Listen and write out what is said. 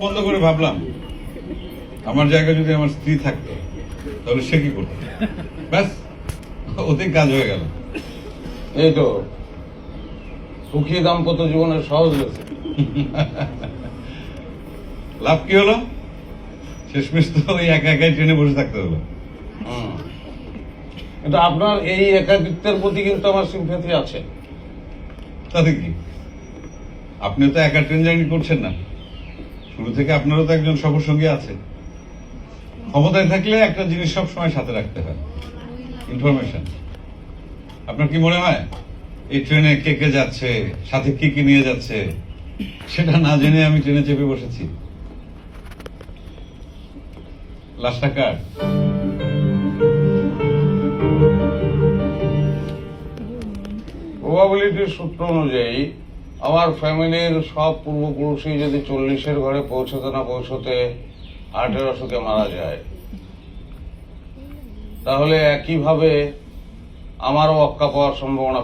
বন্ধ করে ভাবলাম আমার জায়গায় যদি আমার স্ত্রী থাকতো তাহলে সে কি করতো, ব্যাস ওতেই কাজ হয়ে গেল। এই তো সুখী দাম্পত্য জীবনের সহজ হয়েছে। লাভ কি হলো? শেষমেশ তো ওই একা একাই ট্রেনে বসে থাকতে হলো। কিন্তু আপনার এই একাকিত্বের প্রতি কিন্তু আমার সিম্প্যাথি আছে। তাতে কি, আপনিও তো একা ট্রেন জার্নি করছেন না, শুরু থেকে আপনারও তো একজন সফরসঙ্গী আছে। ক্ষমতায় থাকলে একটা জিনিস সব সময় সাথে রাখতে হয়, ইনফরমেশন। আপনার কি মনে হয় এই ট্রেনে কে কে যাচ্ছে, সাথে কি কি নিয়ে যাচ্ছে, সেটা না জেনে আমি ট্রেনে চেপে বসেছি? লাশটা কার? প্রবাবিলিটির সূত্র অনুযায়ী আমার ফ্যামিলির সব পূর্বপুরুষই যদি 40-এর ঘরে পৌঁছতে না পৌঁছতে হার্টের অসুখে মারা যায়, তাহলে একইভাবে আমারও অক্কা পাওয়ার সম্ভাবনা